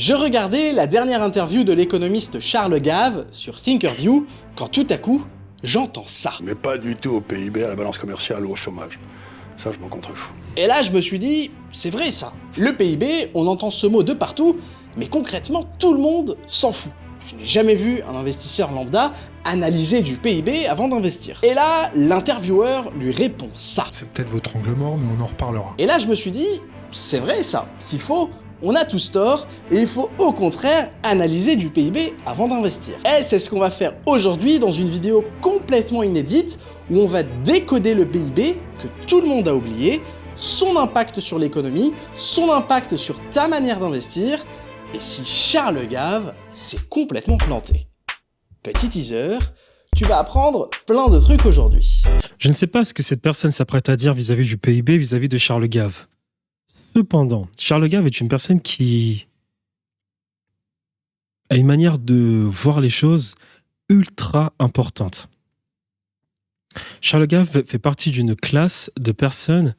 Je regardais la dernière interview de l'économiste Charles Gave sur Thinkerview quand tout à coup, j'entends ça. Mais pas du tout au PIB, à la balance commerciale ou au chômage. Ça, je m'en contrefous. Et là, je me suis dit, c'est vrai ça. Le PIB, on entend ce mot de partout, mais concrètement, tout le monde s'en fout. Je n'ai jamais vu un investisseur lambda analyser du PIB avant d'investir. Et là, l'intervieweur lui répond ça. C'est peut-être votre angle mort, mais on en reparlera. Et là, je me suis dit, c'est vrai ça. S'il faut, on a tous tort, et il faut au contraire analyser du PIB avant d'investir. Et c'est ce qu'on va faire aujourd'hui dans une vidéo complètement inédite, où on va décoder le PIB que tout le monde a oublié, son impact sur l'économie, son impact sur ta manière d'investir, et si Charles Gave s'est complètement planté. Petit teaser, tu vas apprendre plein de trucs aujourd'hui. Je ne sais pas ce que cette personne s'apprête à dire vis-à-vis du PIB, vis-à-vis de Charles Gave. Cependant, Charles Gave est une personne qui a une manière de voir les choses ultra importante. Charles Gave fait partie d'une classe de personnes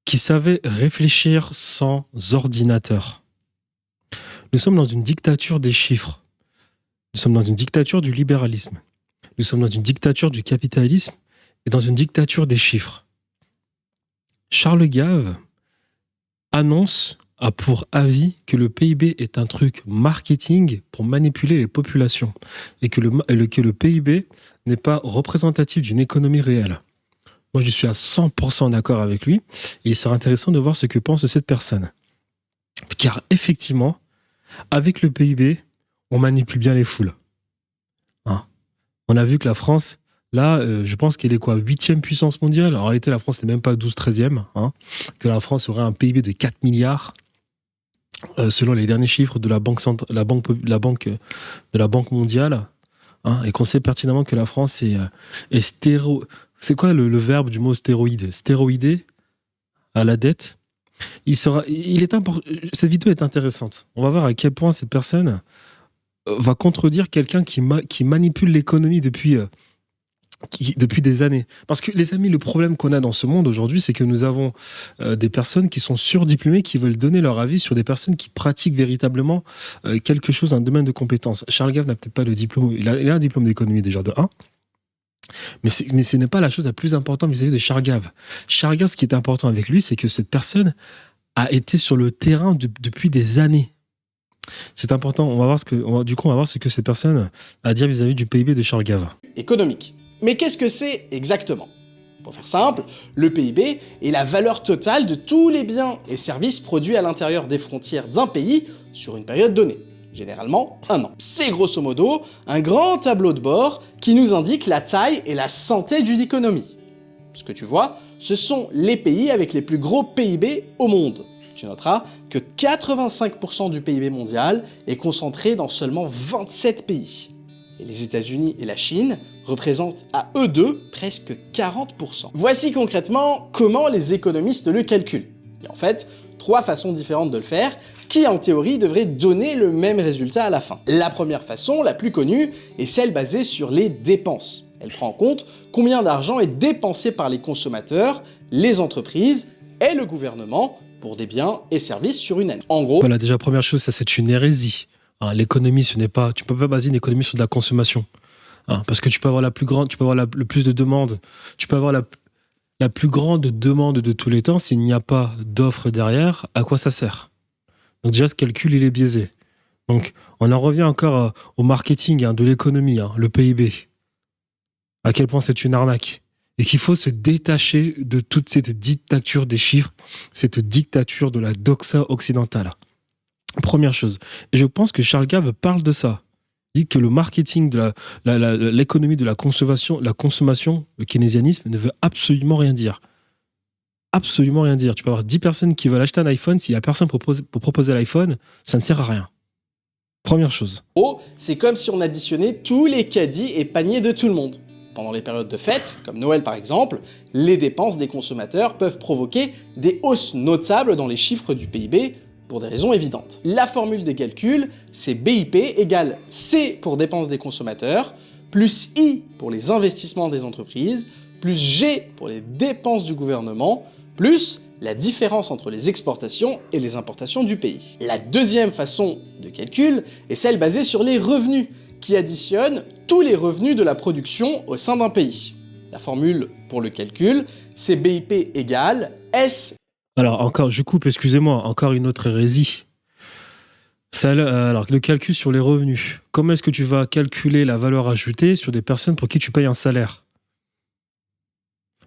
qui savaient réfléchir sans ordinateur. Nous sommes dans une dictature des chiffres. Nous sommes dans une dictature du libéralisme. Nous sommes dans une dictature du capitalisme et dans une dictature des chiffres. Charles Gave a pour avis que le PIB est un truc marketing pour manipuler les populations et que le PIB n'est pas représentatif d'une économie réelle. Moi, je suis à 100% d'accord avec lui et il sera intéressant de voir ce que pense cette personne. Car effectivement, avec le PIB, on manipule bien les foules. Hein. On a vu que la France, là, je pense qu'elle est 8e puissance mondiale. En réalité, la France n'est même pas 12-13e. Hein. Que la France aurait un PIB de 4 milliards, selon les derniers chiffres de la Banque mondiale. Hein, et qu'on sait pertinemment que la France est stéro... C'est quoi le verbe du mot stéroïde? Stéroïdé à la dette. Cette vidéo est intéressante. On va voir à quel point cette personne va contredire quelqu'un qui manipule l'économie depuis des années. Parce que les amis, le problème qu'on a dans ce monde aujourd'hui, c'est que nous avons des personnes qui sont surdiplômées, qui veulent donner leur avis sur des personnes qui pratiquent véritablement quelque chose, un domaine de compétence. Charles Gave n'a peut-être pas le diplôme, il a un diplôme d'économie déjà de 1, mais ce n'est pas la chose la plus importante vis-à-vis de Charles Gave. Charles Gave, ce qui est important avec lui, c'est que cette personne a été sur le terrain depuis des années. C'est important, on va voir ce que cette personne a à dire vis-à-vis du PIB de Charles Gave. Économique. Mais qu'est-ce que c'est exactement? Pour faire simple, le PIB est la valeur totale de tous les biens et services produits à l'intérieur des frontières d'un pays sur une période donnée, généralement 1 an. C'est grosso modo un grand tableau de bord qui nous indique la taille et la santé d'une économie. Ce que tu vois, ce sont les pays avec les plus gros PIB au monde. Tu noteras que 85% du PIB mondial est concentré dans seulement 27 pays. Et les États-Unis et la Chine représentent à eux deux presque 40%. Voici concrètement comment les économistes le calculent. Il y a en fait 3 façons différentes de le faire, qui en théorie devraient donner le même résultat à la fin. La première façon, la plus connue, est celle basée sur les dépenses. Elle prend en compte combien d'argent est dépensé par les consommateurs, les entreprises et le gouvernement pour des biens et services sur une année. En gros... Voilà, déjà, première chose, ça c'est une hérésie. Hein, l'économie, ce n'est pas... Tu peux pas baser une économie sur de la consommation. Hein, parce que tu peux avoir la plus grande, tu peux avoir le plus de demandes, tu peux avoir la plus grande demande de tous les temps, s'il n'y a pas d'offre derrière, à quoi ça sert? Donc déjà, ce calcul, il est biaisé. Donc, on en revient encore au marketing de l'économie, le PIB. À quel point c'est une arnaque. Et qu'il faut se détacher de toute cette dictature des chiffres, cette dictature de la doxa occidentale. Première chose. Et je pense que Charles Gave parle de ça. Il dit que le marketing de l'économie de la consommation, le keynésianisme, ne veut absolument rien dire. Absolument rien dire. Tu peux avoir 10 personnes qui veulent acheter un iPhone, s'il n'y a personne pour proposer l'iPhone, ça ne sert à rien. Première chose. Oh, c'est comme si on additionnait tous les caddies et paniers de tout le monde. Pendant les périodes de fête, comme Noël par exemple, les dépenses des consommateurs peuvent provoquer des hausses notables dans les chiffres du PIB pour des raisons évidentes. La formule des calculs, c'est BIP égale C pour dépenses des consommateurs, plus I pour les investissements des entreprises, plus G pour les dépenses du gouvernement, plus la différence entre les exportations et les importations du pays. La deuxième façon de calcul est celle basée sur les revenus, qui additionne tous les revenus de la production au sein d'un pays. La formule pour le calcul, c'est BIP égale S. Alors, encore, je coupe, excusez-moi, encore une autre hérésie. Alors, le calcul sur les revenus. Comment est-ce que tu vas calculer la valeur ajoutée sur des personnes pour qui tu payes un salaire ?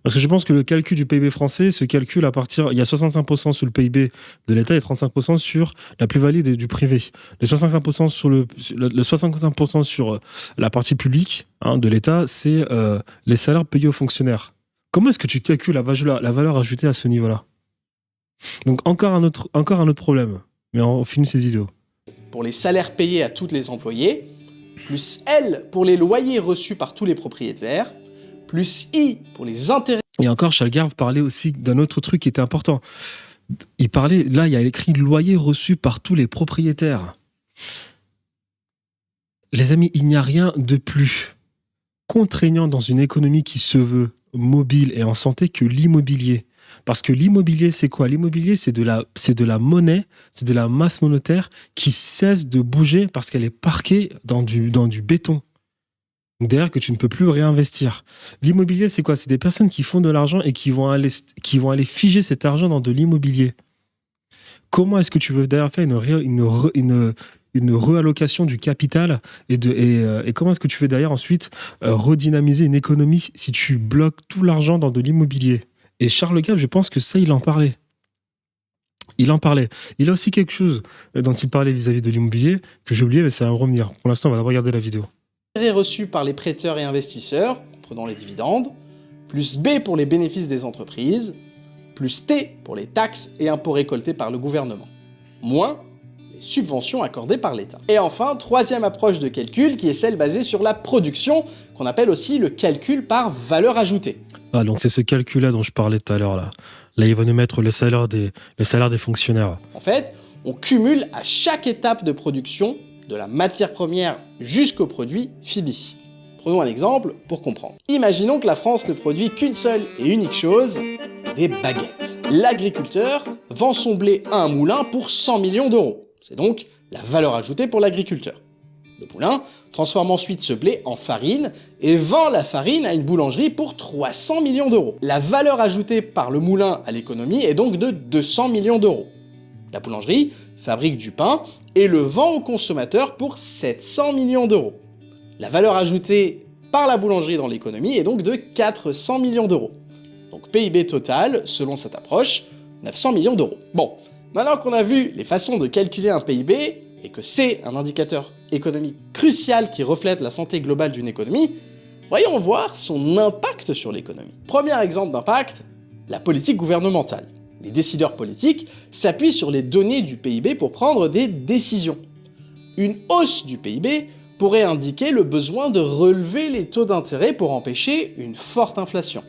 Parce que je pense que le calcul du PIB français se calcule à partir... Il y a 65% sur le PIB de l'État et 35% sur la plus-value du privé. Les 65% sur le 65% sur la partie publique de l'État, c'est les salaires payés aux fonctionnaires. Comment est-ce que tu calcules la valeur ajoutée à ce niveau-là ? Donc encore un autre problème. Mais on finit cette vidéo. Pour les salaires payés à tous les employés, plus L pour les loyers reçus par tous les propriétaires, plus I pour les intérêts. Et encore, Chalgarve parlait aussi d'un autre truc qui était important. Il parlait, là, il y a écrit loyer reçu par tous les propriétaires. Les amis, il n'y a rien de plus contraignant dans une économie qui se veut mobile et en santé que l'immobilier. Parce que l'immobilier, c'est quoi ? L'immobilier, c'est de la monnaie, c'est de la masse monétaire qui cesse de bouger parce qu'elle est parquée dans du béton. Derrière que tu ne peux plus réinvestir. L'immobilier, c'est quoi ? C'est des personnes qui font de l'argent et qui vont aller figer cet argent dans de l'immobilier. Comment est-ce que tu veux d'ailleurs faire une réallocation du capital et comment est-ce que tu veux d'ailleurs ensuite redynamiser une économie si tu bloques tout l'argent dans de l'immobilier ? Et Charles Gave, je pense que ça, il en parlait. Il en parlait. Il a aussi quelque chose dont il parlait vis-à-vis de l'immobilier que j'ai oublié, mais ça va me revenir. Pour l'instant, on va d'abord regarder la vidéo. Reçus par les prêteurs et investisseurs, prenant les dividendes, plus B pour les bénéfices des entreprises, plus T pour les taxes et impôts récoltés par le gouvernement, moins les subventions accordées par l'État. Et enfin, troisième approche de calcul qui est celle basée sur la production, qu'on appelle aussi le calcul par valeur ajoutée. Ah, donc c'est ce calcul-là dont je parlais tout à l'heure. Là, il va nous mettre le salaire des fonctionnaires. En fait, on cumule à chaque étape de production de la matière première jusqu'au produit fini. Prenons un exemple pour comprendre. Imaginons que la France ne produit qu'une seule et unique chose, des baguettes. L'agriculteur vend son blé à un moulin pour 100 millions d'euros. C'est donc la valeur ajoutée pour l'agriculteur. Le moulin transforme ensuite ce blé en farine et vend la farine à une boulangerie pour 300 millions d'euros. La valeur ajoutée par le moulin à l'économie est donc de 200 millions d'euros. La boulangerie fabrique du pain et le vend au consommateur pour 700 millions d'euros. La valeur ajoutée par la boulangerie dans l'économie est donc de 400 millions d'euros. Donc PIB total, selon cette approche, 900 millions d'euros. Bon, maintenant qu'on a vu les façons de calculer un PIB, et que c'est un indicateur économique crucial qui reflète la santé globale d'une économie, voyons voir son impact sur l'économie. Premier exemple d'impact, la politique gouvernementale. Les décideurs politiques s'appuient sur les données du PIB pour prendre des décisions. Une hausse du PIB pourrait indiquer le besoin de relever les taux d'intérêt pour empêcher une forte inflation,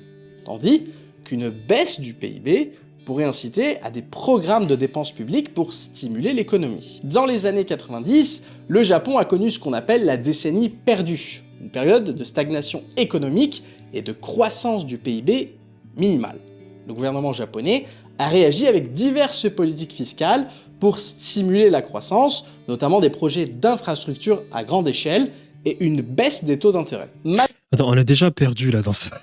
tandis qu'une baisse du PIB pourrait inciter à des programmes de dépenses publiques pour stimuler l'économie. Dans les années 90, le Japon a connu ce qu'on appelle la décennie perdue, une période de stagnation économique et de croissance du PIB minimale. Le gouvernement japonais a réagi avec diverses politiques fiscales pour stimuler la croissance, notamment des projets d'infrastructures à grande échelle et une baisse des taux d'intérêt. Attends, on est déjà perdu là dans ça.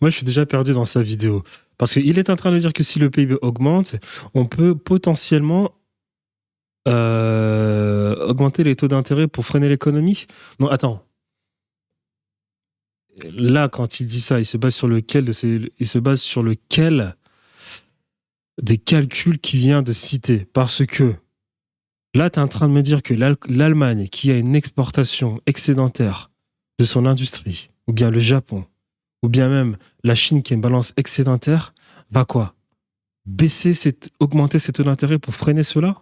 Moi, je suis déjà perdu dans sa vidéo. Parce qu'il est en train de dire que si le PIB augmente, on peut potentiellement augmenter les taux d'intérêt pour freiner l'économie. Non, attends. Là, quand il dit ça, il se base sur lequel des calculs qu'il vient de citer. Parce que là, tu es en train de me dire que l'Allemagne, qui a une exportation excédentaire de son industrie, ou bien le Japon, ou bien même la Chine qui a une balance excédentaire, va quoi ? Augmenter ses taux d'intérêt pour freiner cela ?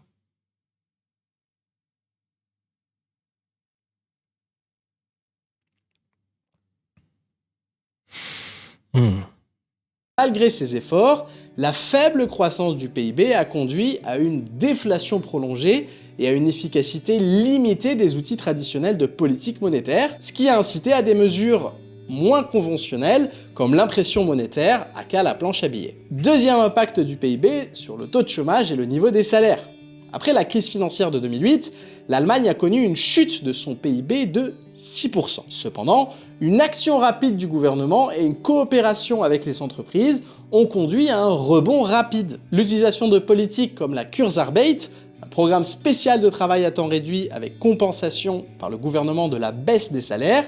Malgré ces efforts, la faible croissance du PIB a conduit à une déflation prolongée et à une efficacité limitée des outils traditionnels de politique monétaire, ce qui a incité à des mesures moins conventionnels, comme l'impression monétaire, aka la planche à billets. Deuxième impact du PIB sur le taux de chômage et le niveau des salaires. Après la crise financière de 2008, l'Allemagne a connu une chute de son PIB de 6%. Cependant, une action rapide du gouvernement et une coopération avec les entreprises ont conduit à un rebond rapide. L'utilisation de politiques comme la Kurzarbeit, un programme spécial de travail à temps réduit avec compensation par le gouvernement de la baisse des salaires,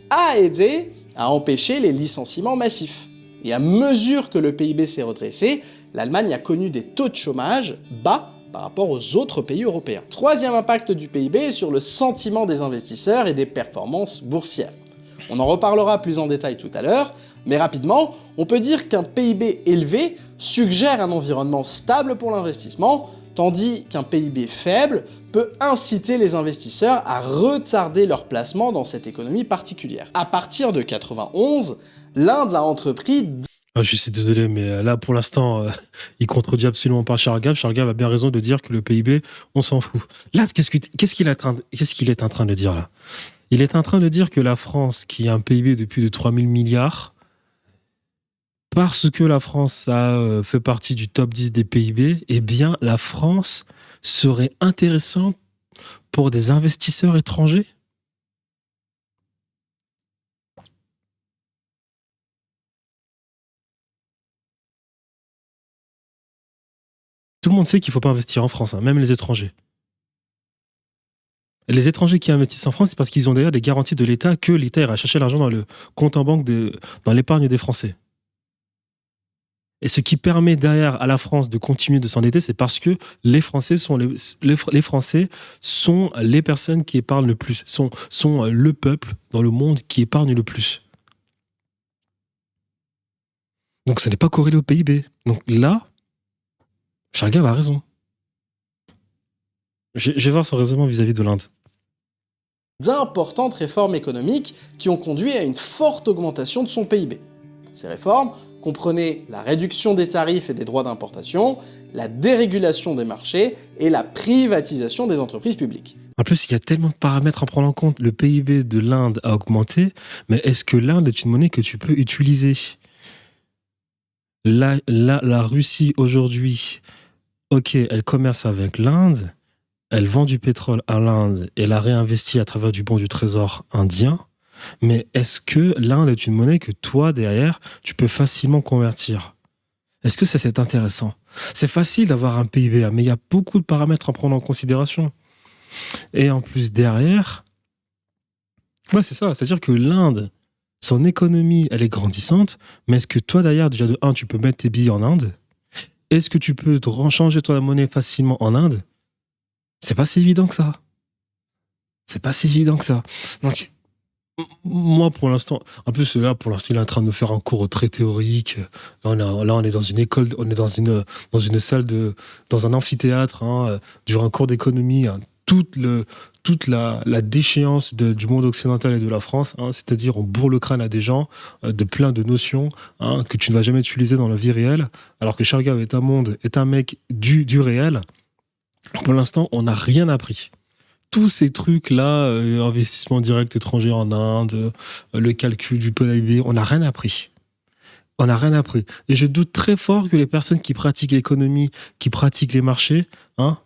a aidé à empêcher les licenciements massifs. Et à mesure que le PIB s'est redressé, l'Allemagne a connu des taux de chômage bas par rapport aux autres pays européens. Troisième impact du PIB sur le sentiment des investisseurs et des performances boursières. On en reparlera plus en détail tout à l'heure, mais rapidement, on peut dire qu'un PIB élevé suggère un environnement stable pour l'investissement, tandis qu'un PIB faible peut inciter les investisseurs à retarder leur placement dans cette économie particulière. À partir de 91, l'Inde a entrepris... Je suis désolé, mais là, pour l'instant, il contredit absolument pas Charles Gave. Charles Gave a bien raison de dire que le PIB, on s'en fout. Là, qu'est-ce qu'il est en train de dire, là? Il est en train de dire que la France, qui a un PIB de plus de 3 000 milliards, parce que la France a fait partie du top 10 des PIB, eh bien, la France serait intéressante pour des investisseurs étrangers? Tout le monde sait qu'il ne faut pas investir en France, hein, même les étrangers. Les étrangers qui investissent en France, c'est parce qu'ils ont d'ailleurs des garanties de l'État que l'État ira chercher l'argent dans le compte en banque, dans l'épargne des Français. Et ce qui permet derrière à la France de continuer de s'endetter, c'est parce que les Français sont les Français sont les personnes qui épargnent le plus, sont le peuple dans le monde qui épargne le plus. Donc ce n'est pas corrélé au PIB. Donc là, Charles Gave a raison. Je vais voir son raisonnement vis-à-vis de l'Inde. D'importantes réformes économiques qui ont conduit à une forte augmentation de son PIB. Ces réformes comprenaient la réduction des tarifs et des droits d'importation, la dérégulation des marchés et la privatisation des entreprises publiques. En plus, il y a tellement de paramètres à prendre en compte. Le PIB de l'Inde a augmenté, mais est-ce que l'Inde est une monnaie que tu peux utiliser ? La Russie aujourd'hui, ok, elle commerce avec l'Inde, elle vend du pétrole à l'Inde et la réinvestit à travers du bon du trésor indien, mais est-ce que l'Inde est une monnaie que toi, derrière, tu peux facilement convertir ? Est-ce que c'est intéressant ? C'est facile d'avoir un PIB, mais il y a beaucoup de paramètres à prendre en considération. Et en plus, derrière, ouais, c'est ça, c'est-à-dire que l'Inde, son économie, elle est grandissante, mais est-ce que toi, derrière, déjà de 1, tu peux mettre tes billets en Inde ? Est-ce que tu peux changer ton monnaie facilement en Inde ? C'est pas si évident que ça. C'est pas si évident que ça. Donc, moi, pour l'instant, en plus, là, pour l'instant, il est en train de nous faire un cours très théorique. Là, on est dans une école, on est dans une salle dans un amphithéâtre, hein, durant un cours d'économie, hein, toute la déchéance du monde occidental et de la France, hein, c'est-à-dire on bourre le crâne à des gens de plein de notions, hein, que tu ne vas jamais utiliser dans la vie réelle, alors que Charles Gave est un mec du réel. Pour l'instant, on n'a rien appris. Tous ces trucs-là, investissement direct étranger en Inde, le calcul du PIB, on n'a rien appris. On n'a rien appris. Et je doute très fort que les personnes qui pratiquent l'économie, qui pratiquent les marchés, hein,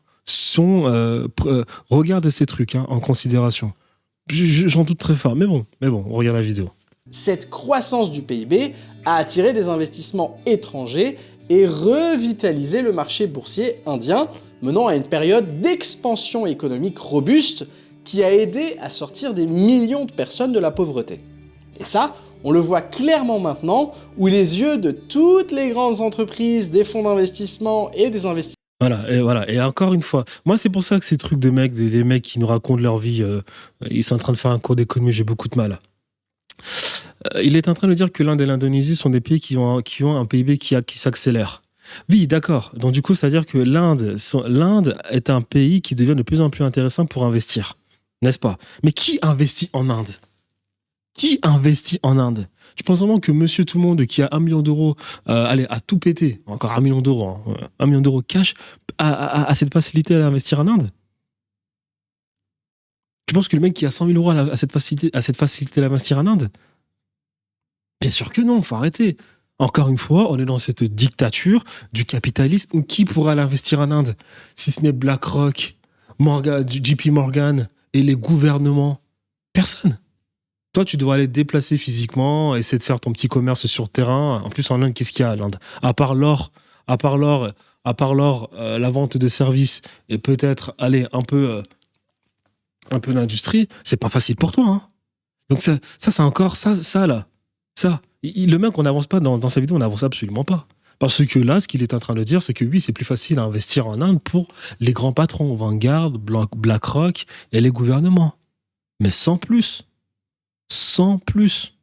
regardent ces trucs, hein, en considération. J'en doute très fort. Mais bon, on regarde la vidéo. Cette croissance du PIB a attiré des investissements étrangers et revitalisé le marché boursier indien, menant à une période d'expansion économique robuste qui a aidé à sortir des millions de personnes de la pauvreté. Et ça, on le voit clairement maintenant, où les yeux de toutes les grandes entreprises, des fonds d'investissement et des investisseurs... Voilà. Et encore une fois, moi, c'est pour ça que ces trucs des mecs qui nous racontent leur vie, ils sont en train de faire un cours d'économie, j'ai beaucoup de mal. Il est en train de dire que l'Inde et l'Indonésie sont des pays qui ont un PIB qui s'accélère. Oui, d'accord. Donc du coup, c'est-à-dire que l'Inde est un pays qui devient de plus en plus intéressant pour investir, n'est-ce pas ? Mais qui investit en Inde ? Qui investit en Inde ? Tu penses vraiment que monsieur tout le monde qui a 1 million d'euros, a tout pété, encore 1 million d'euros, hein, 1 million d'euros cash, a cette facilité à investir en Inde ? Tu penses que le mec qui a 100 000 euros a cette facilité à investir en Inde ? Bien sûr que non, faut arrêter. Encore une fois, on est dans cette dictature du capitalisme où qui pourra l'investir en Inde si ce n'est BlackRock, JP Morgan et les gouvernements? Personne. Toi, tu dois aller te déplacer physiquement, essayer de faire ton petit commerce sur le terrain. En plus, en Inde, qu'est-ce qu'il y a à l'Inde? À part l'or, la vente de services et peut-être aller un peu d'industrie, c'est pas facile pour toi. Hein. Donc ça c'est encore ça là. Ça. Le mec, on n'avance pas dans sa vidéo, on n'avance absolument pas. Parce que là, ce qu'il est en train de dire, c'est que oui, c'est plus facile à investir en Inde pour les grands patrons, Vanguard, BlackRock et les gouvernements. Mais sans plus. Sans plus.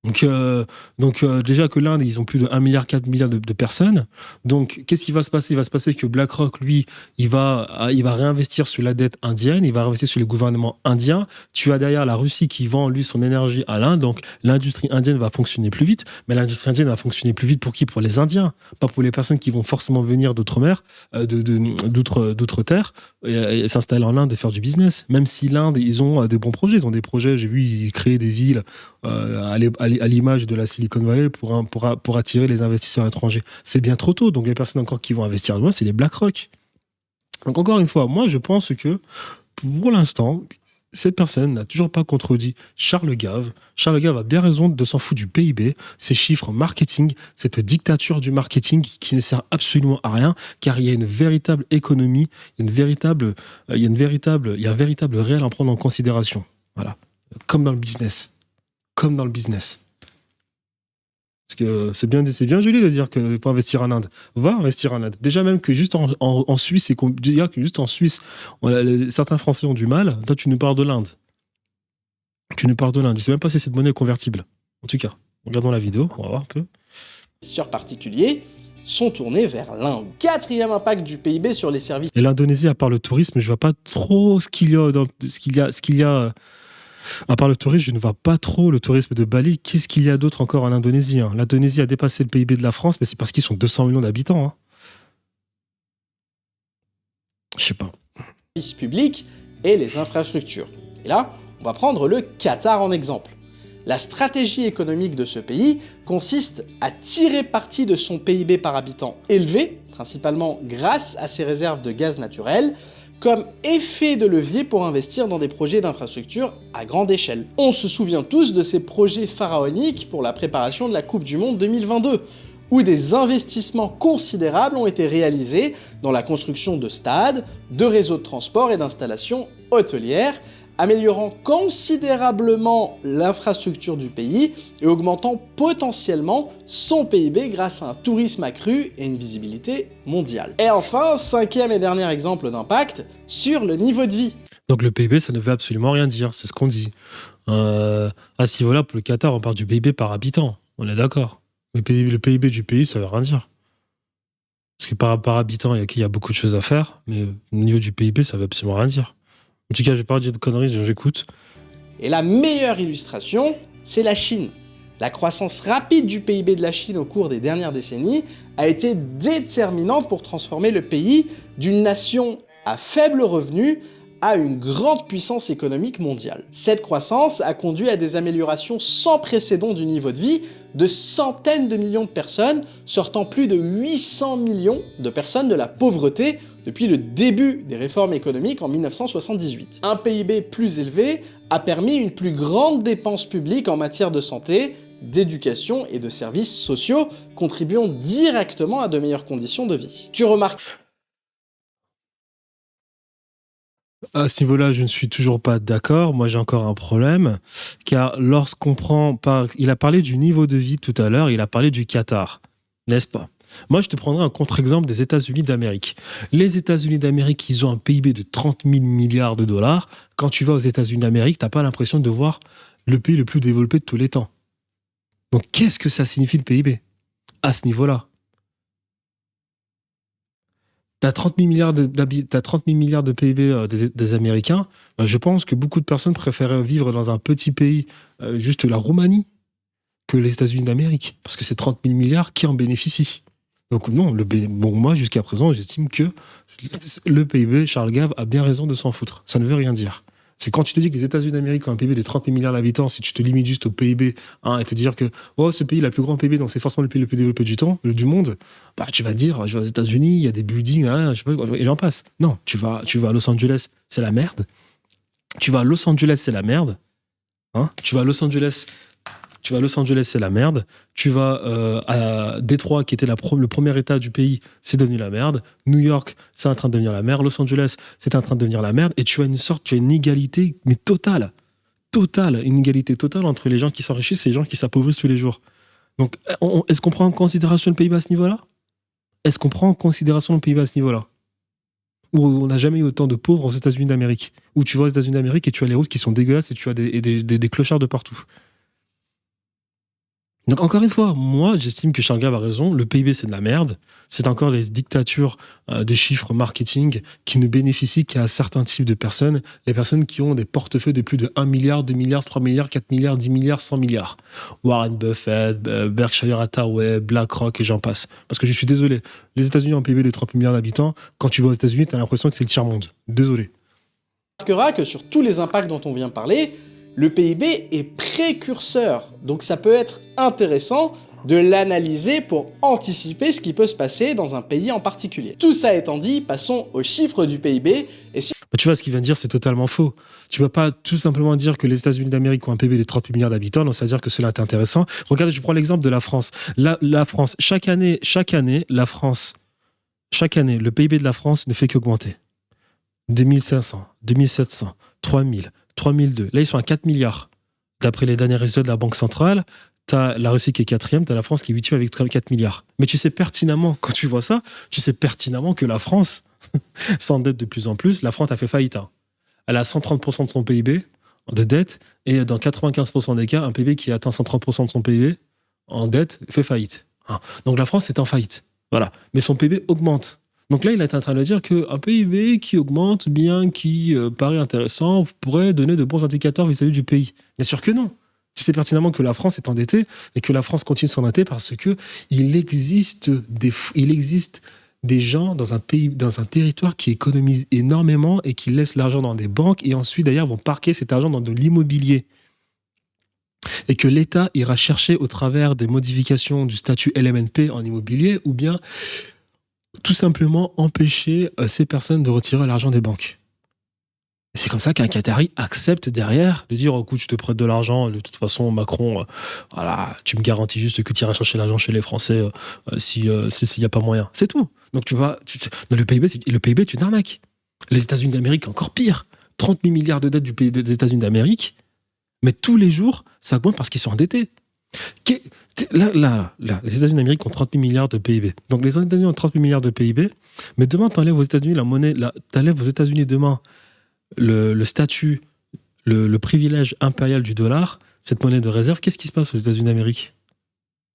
Donc déjà que l'Inde, ils ont plus de 1,4 milliard de personnes. Donc, qu'est-ce qui va se passer? Il va se passer que BlackRock, lui, il va réinvestir sur la dette indienne, il va réinvestir sur les gouvernements indiens. Tu as derrière la Russie qui vend, lui, son énergie à l'Inde. Donc, l'industrie indienne va fonctionner plus vite. Mais l'industrie indienne va fonctionner plus vite pour qui? Pour les Indiens. Pas pour les personnes qui vont forcément venir d'autres mers, d'autres terres, et s'installer en Inde et faire du business. Même si l'Inde, ils ont des bons projets. Ils ont des projets, j'ai vu, ils créent des villes à l'image de la Silicon Valley pour attirer les investisseurs étrangers. C'est bien trop tôt, donc les personnes encore qui vont investir loin, c'est les BlackRock. Donc encore une fois, moi je pense que pour l'instant, cette personne n'a toujours pas contredit Charles Gave. Charles Gave a bien raison de s'en foutre du PIB, ces chiffres marketing, cette dictature du marketing qui ne sert absolument à rien, car il y a une véritable économie, il y a un véritable réel à prendre en considération. Voilà. Comme dans le business. Parce que c'est bien joli de dire qu'il faut investir en Inde. Va investir en Inde. Déjà même que juste en Suisse, juste en Suisse, certains Français ont du mal. Toi, tu nous parles de l'Inde. Je ne sais même pas si cette monnaie est convertible. En tout cas, regardons la vidéo, on va voir un peu. Les investisseurs particuliers sont tournés vers l'Inde. Quatrième impact du PIB sur les services. Et l'Indonésie, à part le tourisme, je vois pas trop ce qu'il y a. À part le tourisme, je ne vois pas trop le tourisme de Bali. Qu'est-ce qu'il y a d'autre encore en Indonésie? L'Indonésie a dépassé le PIB de la France, mais c'est parce qu'ils sont 200 millions d'habitants. Hein. Je sais pas. Les services publics et les infrastructures. Et là, on va prendre le Qatar en exemple. La stratégie économique de ce pays consiste à tirer parti de son PIB par habitant élevé, principalement grâce à ses réserves de gaz naturel, comme effet de levier pour investir dans des projets d'infrastructure à grande échelle. On se souvient tous de ces projets pharaoniques pour la préparation de la Coupe du Monde 2022, où des investissements considérables ont été réalisés dans la construction de stades, de réseaux de transport et d'installations hôtelières, améliorant considérablement l'infrastructure du pays et augmentant potentiellement son PIB grâce à un tourisme accru et une visibilité mondiale. Et enfin, cinquième et dernier exemple d'impact, sur le niveau de vie. Donc le PIB, ça ne veut absolument rien dire, c'est ce qu'on dit. À ce niveau-là, pour le Qatar, on parle du PIB par habitant, on est d'accord. Mais le PIB du pays, ça ne veut rien dire. Parce que par habitant, il y a beaucoup de choses à faire, mais au niveau du PIB, ça ne veut absolument rien dire. En tout cas, je vais pas dire de conneries, j'écoute. Et la meilleure illustration, c'est la Chine. La croissance rapide du PIB de la Chine au cours des dernières décennies a été déterminante pour transformer le pays d'une nation à faible revenu à une grande puissance économique mondiale. Cette croissance a conduit à des améliorations sans précédent du niveau de vie de centaines de millions de personnes, sortant plus de 800 millions de personnes de la pauvreté depuis le début des réformes économiques en 1978. Un PIB plus élevé a permis une plus grande dépense publique en matière de santé, d'éducation et de services sociaux, contribuant directement à de meilleures conditions de vie. Tu remarques... À ce niveau-là, je ne suis toujours pas d'accord. Moi, j'ai encore un problème. Car lorsqu'on prend... Il a parlé du niveau de vie tout à l'heure, il a parlé du Qatar. N'est-ce pas? Moi, je te prendrai un contre-exemple des États-Unis d'Amérique. Les États-Unis d'Amérique, ils ont un PIB de 30 000 milliards de dollars. Quand tu vas aux États-Unis d'Amérique, tu n'as pas l'impression de voir le pays le plus développé de tous les temps. Donc, qu'est-ce que ça signifie le PIB à ce niveau-là? T'as 30 000 milliards de PIB des Américains. Je pense que beaucoup de personnes préféraient vivre dans un petit pays, juste la Roumanie, que les États-Unis d'Amérique. Parce que c'est 30 000 milliards qui en bénéficient. Donc non, moi, jusqu'à présent, j'estime que le PIB, Charles Gave a bien raison de s'en foutre. Ça ne veut rien dire. C'est quand tu te dis que les États-Unis d'Amérique ont un PIB de 30 000 milliards d'habitants, si tu te limites juste au PIB, et te dire que oh, ce pays a le plus grand PIB, donc c'est forcément le pays le plus développé du monde, bah tu vas dire, je vais aux États-Unis, il y a des buildings, je sais pas, et j'en passe. Non, tu vas à Los Angeles, c'est la merde. Tu vas à Los Angeles, c'est la merde. Tu vas à Los Angeles, c'est la merde. Tu vas à Détroit, qui était le premier état du pays, c'est devenu la merde. New York, c'est en train de devenir la merde. Los Angeles, c'est en train de devenir la merde. Et tu as une égalité, mais totale. Une égalité totale entre les gens qui s'enrichissent et les gens qui s'appauvrissent tous les jours. Donc, est-ce qu'on prend en considération le PIB à ce niveau-là ? Où on n'a jamais eu autant de pauvres aux États-Unis d'Amérique. Où tu vas aux États-Unis d'Amérique et tu as les routes qui sont dégueulasses et tu as des clochards de partout. Donc encore une fois, moi j'estime que Charles Gave a raison, le PIB c'est de la merde, c'est encore les dictatures des chiffres marketing qui ne bénéficient qu'à certains types de personnes, les personnes qui ont des portefeuilles de plus de 1 milliard, 2 milliards, 3 milliards, 4 milliards, 10 milliards, 100 milliards. Warren Buffett, Berkshire Hathaway, BlackRock et j'en passe. Parce que je suis désolé, les États-Unis ont un PIB de 30 milliards d'habitants, quand tu vas aux États-Unis t'as l'impression que c'est le tiers-monde. Désolé. On remarquera que sur tous les impacts dont on vient parler, le PIB est précurseur, donc ça peut être intéressant de l'analyser pour anticiper ce qui peut se passer dans un pays en particulier. Tout ça étant dit, passons aux chiffres du PIB, et si... Tu vois, ce qu'il vient de dire, c'est totalement faux. Tu ne peux pas tout simplement dire que les États-Unis d'Amérique ont un PIB de 38 milliards d'habitants, donc ça veut dire que cela est intéressant. Regardez, je prends l'exemple de la France. La France, chaque année, le PIB de la France ne fait qu'augmenter. 2500, 2700, 3000, 3002. Là, ils sont à 4 milliards. D'après les derniers résultats de la Banque centrale, t'as la Russie qui est 4e, t'as la France qui est 8e avec 4 milliards. Mais tu sais pertinemment, quand tu vois ça, tu sais pertinemment que la France s'endette de plus en plus. La France a fait faillite. Elle a 130% de son PIB de dette, et dans 95% des cas, un PIB qui atteint 130% de son PIB en dette fait faillite. Donc la France est en faillite. Voilà. Mais son PIB augmente. Donc là, il est en train de dire qu'un PIB qui augmente, bien qui paraît intéressant, pourrait donner de bons indicateurs vis-à-vis du pays. Bien sûr que non. Tu sais pertinemment que la France est endettée et que la France continue de s'endetter parce que il existe des gens dans un pays, dans un territoire qui économisent énormément et qui laissent l'argent dans des banques et ensuite d'ailleurs vont parquer cet argent dans de l'immobilier. Et que l'État ira chercher au travers des modifications du statut LMNP en immobilier ou bien tout simplement empêcher ces personnes de retirer l'argent des banques. Et c'est comme ça qu'un Qatari accepte derrière de dire « écoute, je te prête de l'argent, de toute façon, Macron, voilà, tu me garantis juste que tu iras chercher l'argent chez les Français s'il n'y a pas moyen. » C'est tout. Donc tu vois, le PIB, c'est une arnaque. Les États-Unis d'Amérique, encore pire. 30 000 milliards de dettes du pays des États-Unis d'Amérique, mais tous les jours, ça augmente parce qu'ils sont endettés. Là, les États-Unis d'Amérique ont 30 000 milliards de PIB. Donc les États-Unis ont 30 000 milliards de PIB, mais demain, t'enlèves aux États-Unis la monnaie, t'enlèves aux États-Unis demain le statut, le privilège impérial du dollar, cette monnaie de réserve, qu'est-ce qui se passe aux États-Unis d'Amérique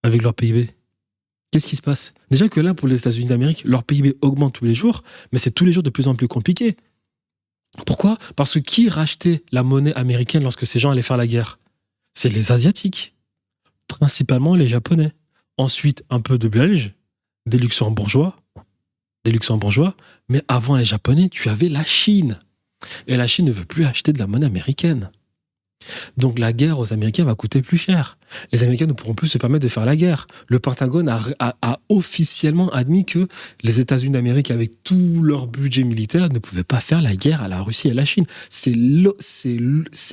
avec leur PIB ? Qu'est-ce qui se passe ? Déjà que là, pour les États-Unis d'Amérique, leur PIB augmente tous les jours, mais c'est tous les jours de plus en plus compliqué. Pourquoi ? Parce que qui rachetait la monnaie américaine lorsque ces gens allaient faire la guerre ? C'est les Asiatiques. Principalement les Japonais. Ensuite, un peu de Belges, des Luxembourgeois, mais avant les Japonais, tu avais la Chine. Et la Chine ne veut plus acheter de la monnaie américaine. Donc la guerre aux Américains va coûter plus cher. Les Américains ne pourront plus se permettre de faire la guerre. Le Pentagone a officiellement admis que les États-Unis d'Amérique, avec tout leur budget militaire, ne pouvaient pas faire la guerre à la Russie et à la Chine. C'est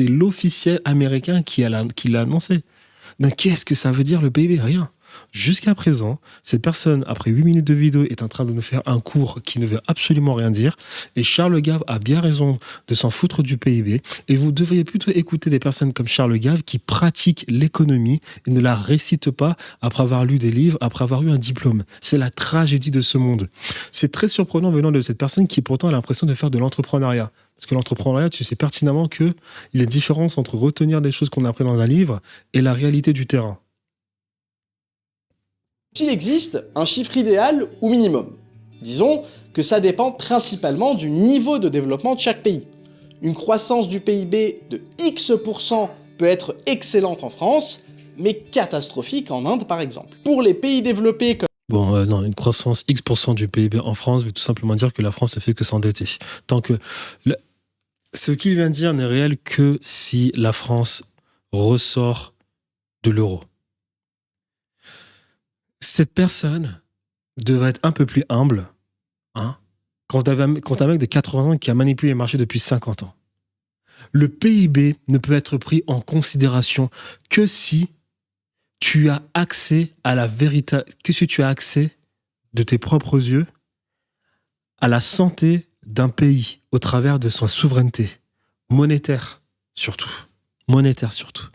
l'officiel américain qui l'a annoncé. Donc qu'est-ce que ça veut dire le PIB ? Rien. Jusqu'à présent, cette personne, après 8 minutes de vidéo, est en train de nous faire un cours qui ne veut absolument rien dire. Et Charles Gave a bien raison de s'en foutre du PIB. Et vous devriez plutôt écouter des personnes comme Charles Gave qui pratiquent l'économie et ne la récitent pas après avoir lu des livres, après avoir eu un diplôme. C'est la tragédie de ce monde. C'est très surprenant venant de cette personne qui pourtant a l'impression de faire de l'entrepreneuriat. Parce que l'entrepreneuriat, tu sais pertinemment qu'il y a une différence entre retenir des choses qu'on apprend dans un livre et la réalité du terrain. S'il existe un chiffre idéal ou minimum, disons que ça dépend principalement du niveau de développement de chaque pays. Une croissance du PIB de X% peut être excellente en France, mais catastrophique en Inde par exemple. Pour les pays développés comme... Bon, non, une croissance X% du PIB en France veut tout simplement dire que la France ne fait que s'endetter. Tant que Ce qu'il vient de dire n'est réel que si la France ressort de l'euro. Cette personne devrait être un peu plus humble, hein, quand t'as un mec de 80 ans qui a manipulé les marchés depuis 50 ans. Le PIB ne peut être pris en considération que si tu as accès à la vérité, que si tu as accès de tes propres yeux à la santé d'un pays au travers de sa souveraineté monétaire surtout. Monétaire surtout.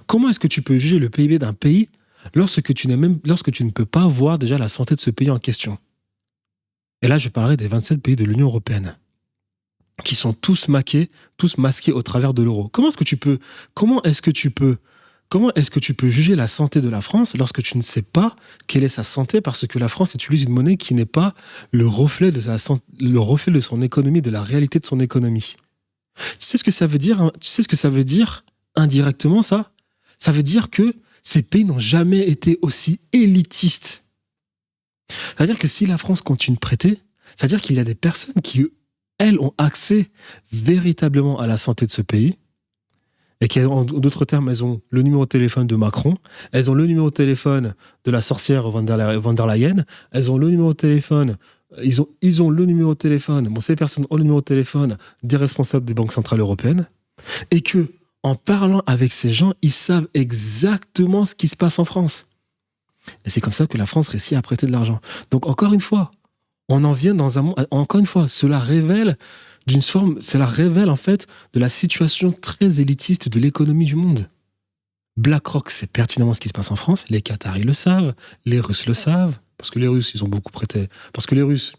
Comment est-ce que tu peux juger le PIB d'un pays lorsque tu ne peux pas voir déjà la santé de ce pays en question? Et là, je parlerai des 27 pays de l'Union européenne qui sont tous masqués au travers de l'euro. Comment est-ce que tu peux juger la santé de la France lorsque tu ne sais pas quelle est sa santé, parce que la France utilise une monnaie qui n'est pas le reflet de son économie, de la réalité de son économie? Tu sais ce que ça veut dire? Tu sais ce que ça veut dire indirectement, ça? Ça veut dire que ces pays n'ont jamais été aussi élitistes. C'est-à-dire que si la France continue de prêter, c'est-à-dire qu'il y a des personnes qui, elles, ont accès véritablement à la santé de ce pays, et qu'en d'autres termes, elles ont le numéro de téléphone de Macron, elles ont le numéro de téléphone de la sorcière von der Leyen, elles ont le numéro de téléphone, ils ont le numéro de téléphone, ces personnes ont le numéro de téléphone des responsables des banques centrales européennes, et que, en parlant avec ces gens, ils savent exactement ce qui se passe en France. Et c'est comme ça que la France réussit à prêter de l'argent. Donc, encore une fois, on en vient dans un monde. Encore une fois, cela révèle en fait de la situation très élitiste de l'économie du monde. BlackRock sait pertinemment ce qui se passe en France. Les Qataris le savent, les Russes le savent, parce que les Russes, ils ont beaucoup prêté. Parce que les Russes,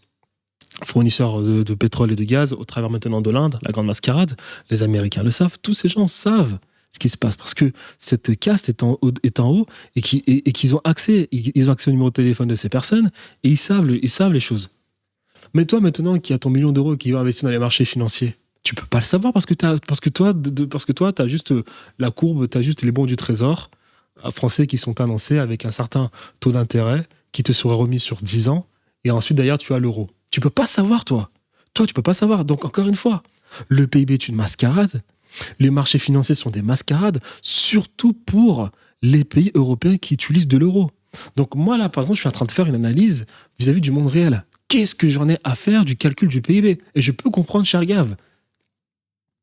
fournisseurs de pétrole et de gaz, au travers maintenant de l'Inde, la grande mascarade, les Américains le savent. Tous ces gens savent ce qui se passe, parce que cette caste est en haut et qu'ils ont accès, au numéro de téléphone de ces personnes, et ils savent les choses. Mais toi, maintenant, qui as ton million d'euros qui va investir dans les marchés financiers, tu peux pas le savoir parce que toi, t'as juste la courbe, t'as juste les bons du trésor français qui sont annoncés avec un certain taux d'intérêt qui te sera remis sur 10 ans, et ensuite, d'ailleurs, tu as l'euro. Tu peux pas savoir, toi. Toi, tu peux pas savoir. Donc, encore une fois, le PIB est une mascarade. Les marchés financiers sont des mascarades, surtout pour les pays européens qui utilisent de l'euro. Donc moi, là, par exemple, je suis en train de faire une analyse vis-à-vis du monde réel. Qu'est-ce que j'en ai à faire du calcul du PIB? Et je peux comprendre Charles Gave.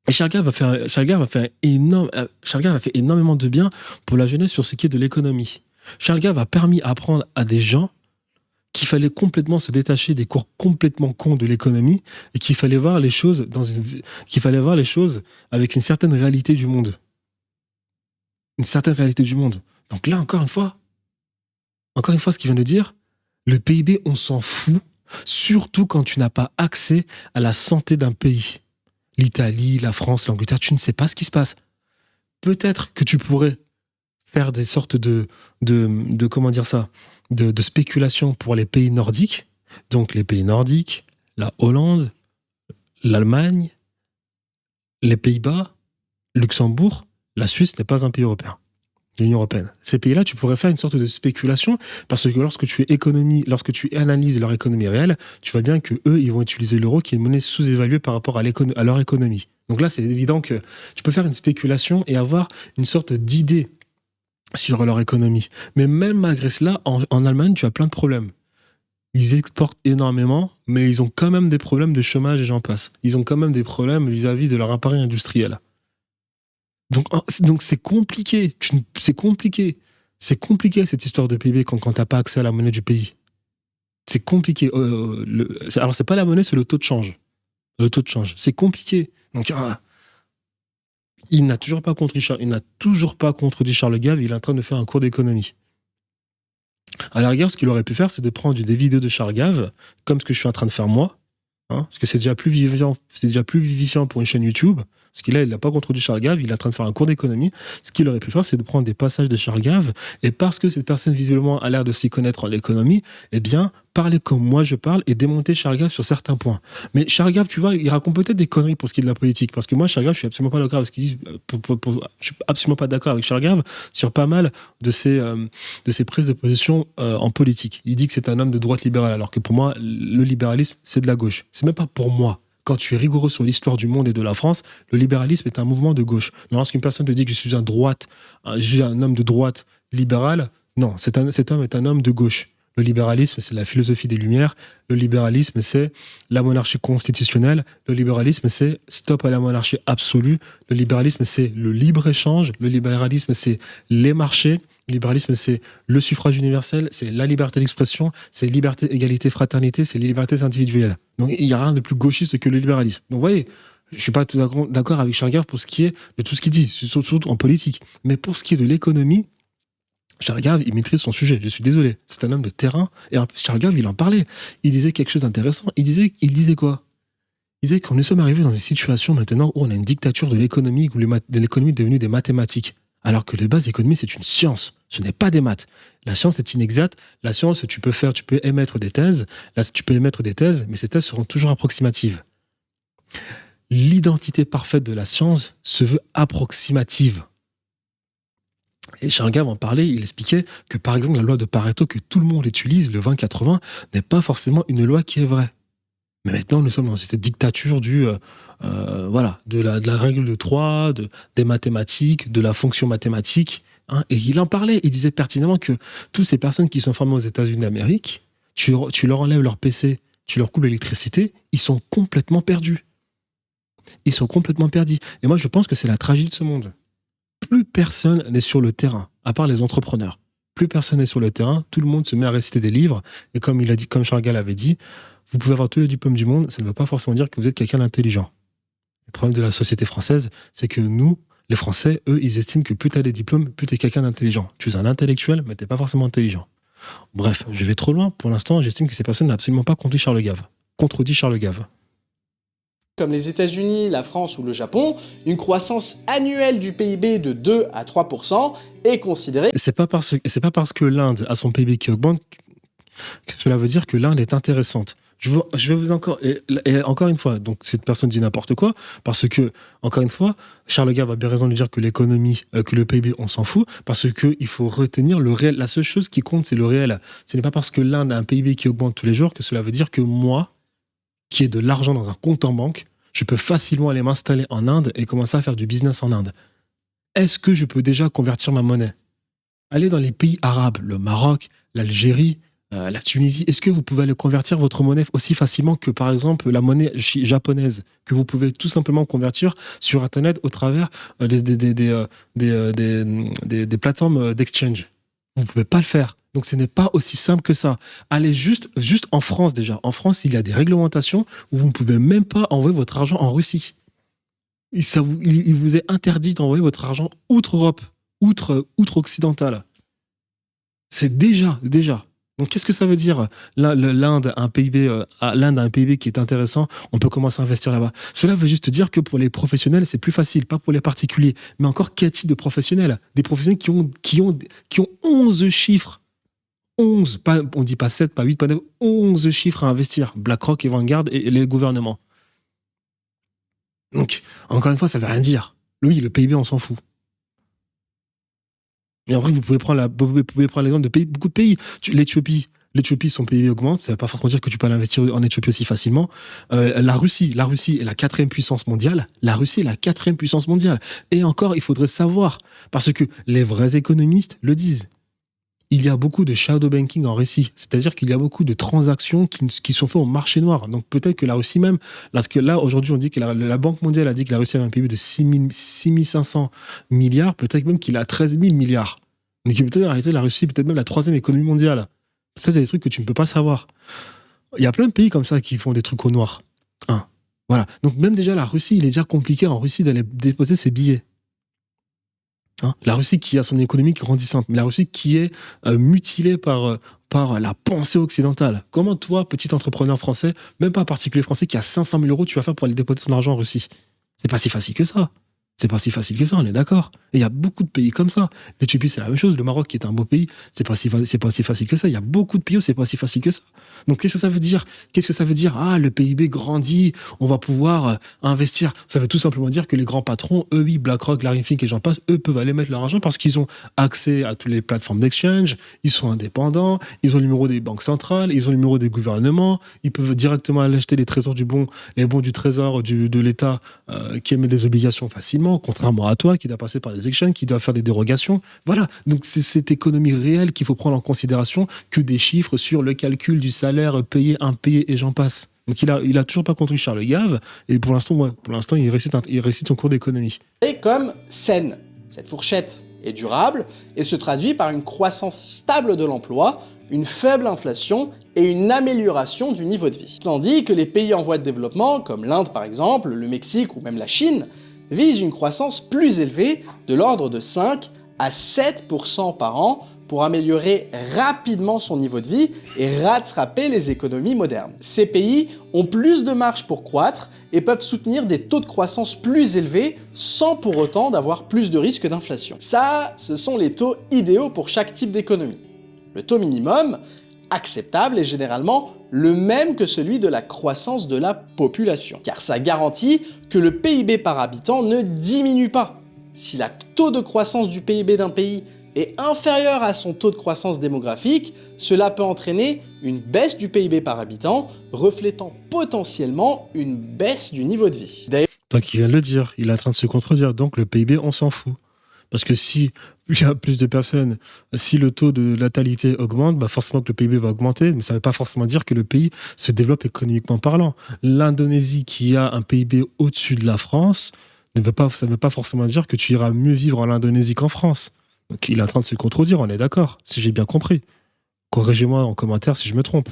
Et Charles Gave a fait énormément de bien pour la jeunesse sur ce qui est de l'économie. Charles Gave a permis d'apprendre à des gens qu'il fallait complètement se détacher des cours complètement cons de l'économie et qu'il fallait voir les choses avec une certaine réalité du monde. Une certaine réalité du monde. Donc là, encore une fois, ce qu'il vient de dire, le PIB, on s'en fout, surtout quand tu n'as pas accès à la santé d'un pays. L'Italie, la France, l'Angleterre, tu ne sais pas ce qui se passe. Peut-être que tu pourrais faire des sortes de spéculation pour les pays nordiques. Donc les pays nordiques, la Hollande, l'Allemagne, les Pays-Bas, Luxembourg, la Suisse n'est pas un pays européen. L'Union européenne. Ces pays-là, tu pourrais faire une sorte de spéculation parce que lorsque tu analyses leur économie réelle, tu vois bien que eux, ils vont utiliser l'euro qui est une monnaie sous-évaluée par rapport à leur économie. Donc là, c'est évident que tu peux faire une spéculation et avoir une sorte d'idée sur leur économie. Mais même malgré cela, en Allemagne, tu as plein de problèmes. Ils exportent énormément, mais ils ont quand même des problèmes de chômage et j'en passe. Ils ont quand même des problèmes vis-à-vis de leur appareil industriel. Donc c'est compliqué. C'est compliqué cette histoire de PIB quand t'as pas accès à la monnaie du pays. C'est compliqué. Alors c'est pas la monnaie, c'est le taux de change. Le taux de change. C'est compliqué. Donc il n'a toujours pas contredit Charles Gave. Il est en train de faire un cours d'économie. À la rigueur, ce qu'il aurait pu faire, c'est de prendre des vidéos de Charles Gave, comme ce que je suis en train de faire moi, parce que c'est déjà plus vivifiant pour une chaîne YouTube. Parce qu'il n'a pas contredit Charles Gave, il est en train de faire un cours d'économie. Ce qu'il aurait pu faire, c'est de prendre des passages de Charles Gave, et parce que cette personne visiblement a l'air de s'y connaître en économie, eh bien, parler comme moi je parle et démonter Charles Gave sur certains points. Mais Charles Gave, tu vois, il raconte peut-être des conneries pour ce qui est de la politique, parce que moi, Charles Gave, je suis absolument pas d'accord avec ce qu'il dit. Je suis absolument pas d'accord avec Charles Gave sur pas mal de ses prises de position en politique. Il dit que c'est un homme de droite libérale, alors que pour moi, le libéralisme, c'est de la gauche. C'est même pas pour moi. quand tu es rigoureux sur l'histoire du monde et de la France, le libéralisme est un mouvement de gauche. Lorsqu'une personne te dit que je suis je suis un homme de droite libéral, non, cet homme est un homme de gauche. Le libéralisme, c'est la philosophie des Lumières. Le libéralisme, c'est la monarchie constitutionnelle. Le libéralisme, c'est stop à la monarchie absolue. Le libéralisme, c'est le libre-échange. Le libéralisme, c'est les marchés. Le libéralisme, c'est le suffrage universel, c'est la liberté d'expression, c'est liberté, égalité, fraternité, c'est les libertés individuelles. Donc, il n'y a rien de plus gauchiste que le libéralisme. Donc, vous voyez, je ne suis pas d'accord avec Charles Gave pour ce qui est de tout ce qu'il dit, surtout en politique. Mais pour ce qui est de l'économie, Charles Gave, il maîtrise son sujet. Je suis désolé. C'est un homme de terrain. Et en plus, Charles Gave, il en parlait. Il disait quelque chose d'intéressant. Il disait quoi? Il disait qu'on nous sommes arrivés dans une situation maintenant où on a une dictature de l'économie, où l'économie est devenue des mathématiques. Alors que de base, l'économie, c'est une science. Ce n'est pas des maths. La science est inexacte. La science, tu peux émettre des thèses. Là, tu peux émettre des thèses, mais ces thèses seront toujours approximatives. L'identité parfaite de la science se veut approximative. Et Charles Gave en parlait, il expliquait que par exemple la loi de Pareto que tout le monde utilise, le 20-80, n'est pas forcément une loi qui est vraie. Mais maintenant nous sommes dans cette dictature de la règle de 3, des mathématiques, de la fonction mathématique. Hein, et il en parlait, il disait pertinemment que toutes ces personnes qui sont formées aux États-Unis d'Amérique, tu leur enlèves leur PC, tu leur coupes l'électricité, ils sont complètement perdus. Ils sont complètement perdus. Et moi je pense que c'est la tragédie de ce monde. Plus personne n'est sur le terrain, à part les entrepreneurs. Plus personne n'est sur le terrain, tout le monde se met à réciter des livres. Et comme Charles Gave l'avait dit, vous pouvez avoir tous les diplômes du monde, ça ne veut pas forcément dire que vous êtes quelqu'un d'intelligent. Le problème de la société française, c'est que nous, les Français, eux, ils estiment que plus tu as des diplômes, plus tu es quelqu'un d'intelligent. Tu es un intellectuel, mais tu n'es pas forcément intelligent. Bref, je vais trop loin. Pour l'instant, j'estime que ces personnes n'ont absolument pas contredit Charles Gave. Comme les États-Unis, la France ou le Japon, une croissance annuelle du PIB de 2 à 3% est considérée. C'est pas parce que l'Inde a son PIB qui augmente que cela veut dire que l'Inde est intéressante. Je vais vous encore une fois, donc cette personne dit n'importe quoi, parce que, encore une fois, Charles Gave a bien raison de dire que l'économie, que le PIB, on s'en fout, parce qu'il faut retenir le réel. La seule chose qui compte, c'est le réel. Ce n'est pas parce que l'Inde a un PIB qui augmente tous les jours que cela veut dire que moi, qui ai de l'argent dans un compte en banque, je peux facilement aller m'installer en Inde et commencer à faire du business en Inde. Est-ce que je peux déjà convertir ma monnaie? Aller dans les pays arabes, le Maroc, l'Algérie, la Tunisie, est-ce que vous pouvez aller convertir votre monnaie aussi facilement que, par exemple, la monnaie japonaise, que vous pouvez tout simplement convertir sur Internet au travers des plateformes d'exchange? Vous ne pouvez pas le faire. Donc, ce n'est pas aussi simple que ça. Allez juste en France déjà. En France, il y a des réglementations où vous ne pouvez même pas envoyer votre argent en Russie. Il vous est interdit d'envoyer votre argent outre-Europe, outre-occidental. C'est déjà. Donc, qu'est-ce que ça veut dire? L'Inde a un PIB qui est intéressant, on peut commencer à investir là-bas. Cela veut juste dire que pour les professionnels, c'est plus facile, pas pour les particuliers. Mais encore, quel type de professionnels? Des professionnels qui ont 11 chiffres. 11, on ne dit pas 7, pas 8, pas 9, 11 chiffres à investir. BlackRock et Vanguard et les gouvernements. Donc, encore une fois, ça ne veut rien dire. Oui, le PIB, on s'en fout. Et après, vous pouvez prendre l'exemple de beaucoup de pays. L'Éthiopie, son PIB augmente. Ça ne veut pas forcément dire que tu peux l'investir en Éthiopie aussi facilement. La Russie est la 4e puissance mondiale. Et encore, il faudrait savoir. Parce que les vrais économistes le disent. Il y a beaucoup de shadow banking en Russie. C'est-à-dire qu'il y a beaucoup de transactions qui sont faites au marché noir. Donc peut-être que la Russie même, parce que là, aujourd'hui, on dit que la Banque mondiale a dit que la Russie avait un PIB de 6 500 milliards, peut-être même qu'il a 13 000 milliards. Donc peut-être en réalité, la Russie est peut-être même la 3e économie mondiale. Ça, c'est des trucs que tu ne peux pas savoir. Il y a plein de pays comme ça qui font des trucs au noir. Voilà. Donc même déjà, la Russie, il est déjà compliqué en Russie d'aller déposer ses billets. La Russie qui a son économie grandissante, mais la Russie qui est mutilée par la pensée occidentale. Comment toi, petit entrepreneur français, même pas particulier français, qui a 500 000 euros, tu vas faire pour aller déposer ton argent en Russie? C'est pas si facile que ça. C'est pas si facile que ça, on est d'accord. Et il y a beaucoup de pays comme ça. L'Éthiopie, c'est la même chose. Le Maroc, qui est un beau pays, c'est pas si facile que ça. Il y a beaucoup de pays où c'est pas si facile que ça. Donc, qu'est-ce que ça veut dire? Qu'est-ce que ça veut dire? Ah, le PIB grandit, on va pouvoir investir. Ça veut tout simplement dire que les grands patrons, eux, oui, BlackRock, Larry Fink et j'en passe, eux peuvent aller mettre leur argent parce qu'ils ont accès à toutes les plateformes d'exchange, ils sont indépendants, ils ont le numéro des banques centrales, ils ont le numéro des gouvernements, ils peuvent directement aller acheter les trésors les bons du trésor de l'État qui émet des obligations facilement, contrairement à toi qui doit passer par des exchanges, qui doit faire des dérogations. Voilà, donc c'est cette économie réelle qu'il faut prendre en considération que des chiffres sur le calcul du salaire payé, impayé et j'en passe. Donc il a toujours pas compris Charles Gave et pour l'instant il récite son cours d'économie. Et comme saine, cette fourchette est durable et se traduit par une croissance stable de l'emploi, une faible inflation et une amélioration du niveau de vie. Tandis que les pays en voie de développement, comme l'Inde par exemple, le Mexique ou même la Chine, visent une croissance plus élevée de l'ordre de 5 à 7% par an pour améliorer rapidement son niveau de vie et rattraper les économies modernes. Ces pays ont plus de marge pour croître et peuvent soutenir des taux de croissance plus élevés sans pour autant d'avoir plus de risques d'inflation. Ça, ce sont les taux idéaux pour chaque type d'économie. Le taux minimum, acceptable, est généralement le même que celui de la croissance de la population, car ça garantit que le PIB par habitant ne diminue pas. Si le taux de croissance du PIB d'un pays est inférieur à son taux de croissance démographique, cela peut entraîner une baisse du PIB par habitant, reflétant potentiellement une baisse du niveau de vie. D'ailleurs, Toi qui viens de le dire, il est en train de se contredire, donc le PIB, on s'en fout. Parce que si il y a plus de personnes, si le taux de natalité augmente, bah forcément que le PIB va augmenter, mais ça ne veut pas forcément dire que le pays se développe économiquement parlant. L'Indonésie qui a un PIB au-dessus de la France, ça ne veut pas forcément dire que tu iras mieux vivre en Indonésie qu'en France. Donc il est en train de se contredire, on est d'accord, si j'ai bien compris. Corrigez-moi en commentaire si je me trompe.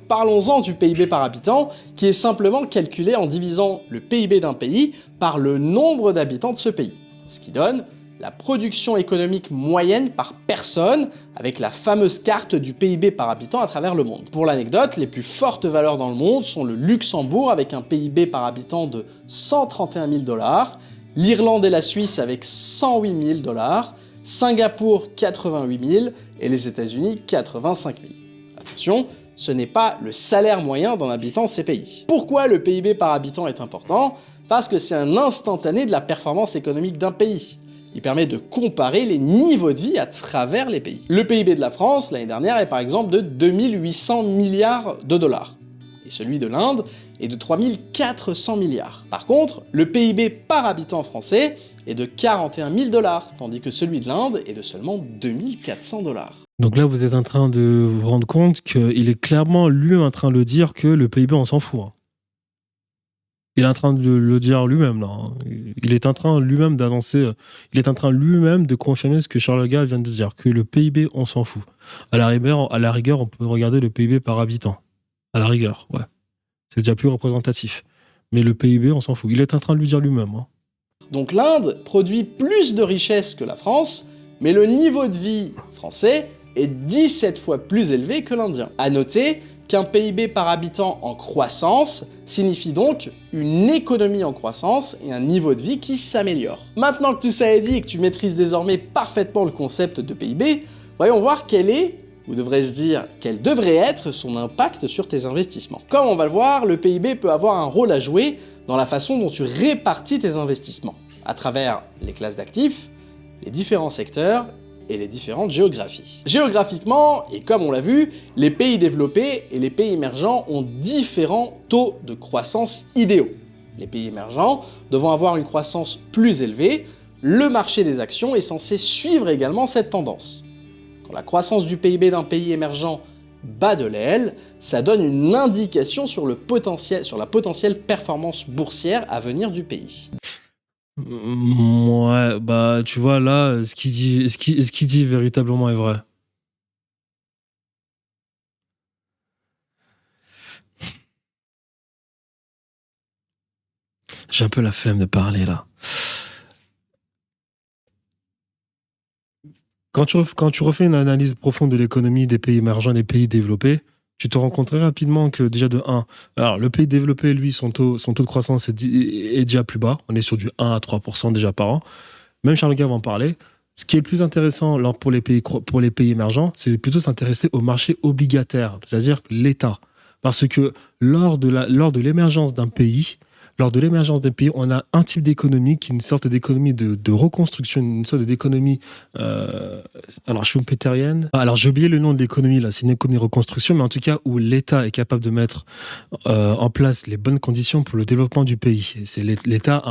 parlons-en du PIB par habitant, qui est simplement calculé en divisant le PIB d'un pays par le nombre d'habitants de ce pays, ce qui donne la production économique moyenne par personne, avec la fameuse carte du PIB par habitant à travers le monde. Pour l'anecdote, les plus fortes valeurs dans le monde sont le Luxembourg avec un PIB par habitant de 131 000 $, l'Irlande et la Suisse avec 108 000 $, Singapour 88 000 et les États-Unis 85 000. Attention, ce n'est pas le salaire moyen d'un habitant de ces pays. Pourquoi le PIB par habitant est important? Parce que c'est un instantané de la performance économique d'un pays. Il permet de comparer les niveaux de vie à travers les pays. Le PIB de la France, l'année dernière, est par exemple de 2800 milliards de dollars. Et celui de l'Inde est de 3400 milliards. Par contre, le PIB par habitant français est de 41 000 $, tandis que celui de l'Inde est de seulement 2400 $. Donc là, vous êtes en train de vous rendre compte qu'il est clairement lui en train de dire que le PIB, on s'en fout. Hein. Il est en train de le dire lui-même, là. Il est en train lui-même d'annoncer, il est en train lui-même de confirmer ce que Charles Gave vient de dire, que le PIB, on s'en fout. À la rigueur, on peut regarder le PIB par habitant. À la rigueur, ouais. C'est déjà plus représentatif. Mais le PIB, on s'en fout. Il est en train de lui dire lui-même. Hein. Donc l'Inde produit plus de richesses que la France, mais le niveau de vie français est 17 fois plus élevé que l'indien. À noter qu'un PIB par habitant en croissance signifie donc une économie en croissance et un niveau de vie qui s'améliore. Maintenant que tout ça est dit et que tu maîtrises désormais parfaitement le concept de PIB, voyons voir quel est, ou devrais-je dire, quel devrait être son impact sur tes investissements. Comme on va le voir, le PIB peut avoir un rôle à jouer dans la façon dont tu répartis tes investissements, à travers les classes d'actifs, les différents secteurs et les différentes géographies. Géographiquement, et comme on l'a vu, les pays développés et les pays émergents ont différents taux de croissance idéaux. Les pays émergents devant avoir une croissance plus élevée, le marché des actions est censé suivre également cette tendance. Quand la croissance du PIB d'un pays émergent bat de l'aile, ça donne une indication sur la potentielle performance boursière à venir du pays. Ouais, bah tu vois là, ce qu'il dit véritablement est vrai. J'ai un peu la flemme de parler là. Quand tu refais une analyse profonde de l'économie des pays émergents et des pays développés, tu te rends compte très rapidement que déjà de 1, alors le pays développé, lui, son taux de croissance est déjà plus bas. On est sur du 1 à 3% déjà par an. Même Charles Gave va en parler. Ce qui est le plus intéressant pour les pays émergents, c'est plutôt s'intéresser au marché obligataire, c'est-à-dire l'État. Parce que lors de l'émergence d'un pays, on a un type d'économie qui est une sorte d'économie de reconstruction, une sorte d'économie schumpeterienne. Alors j'ai oublié le nom de l'économie là, c'est une économie de reconstruction, mais en tout cas où l'État est capable de mettre en place les bonnes conditions pour le développement du pays. Et l'État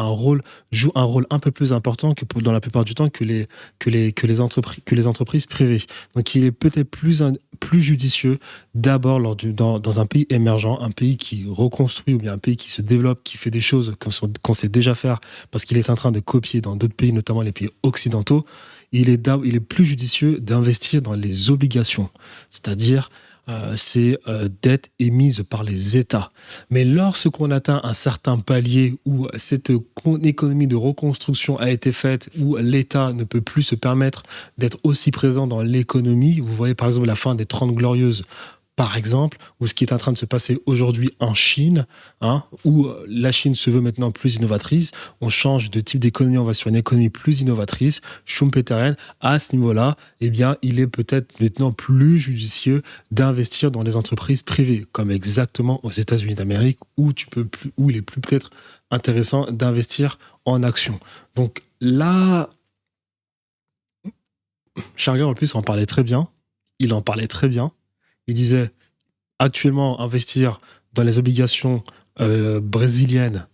joue un rôle un peu plus important que dans la plupart du temps que les entreprises privées. Donc il est peut-être plus judicieux d'abord dans un pays émergent, un pays qui reconstruit ou bien un pays qui se développe, qui fait des choses qu'on sait déjà faire parce qu'il est en train de copier dans d'autres pays, notamment les pays occidentaux. Il est plus judicieux d'investir dans les obligations, c'est-à-dire ces dettes émises par les États. Mais lorsqu'on atteint un certain palier où cette économie de reconstruction a été faite, où l'État ne peut plus se permettre d'être aussi présent dans l'économie, vous voyez par exemple la fin des 30 Glorieuses, par exemple, ou ce qui est en train de se passer aujourd'hui en Chine, où la Chine se veut maintenant plus innovatrice, on change de type d'économie, on va sur une économie plus innovatrice, schumpeterienne. À ce niveau-là, eh bien, il est peut-être maintenant plus judicieux d'investir dans les entreprises privées, comme exactement aux États-Unis d'Amérique, où il est plus peut-être intéressant d'investir en actions. Donc là, Charles en plus en parlait très bien. Il en parlait très bien. Il disait, actuellement, investir dans les obligations brésiliennes,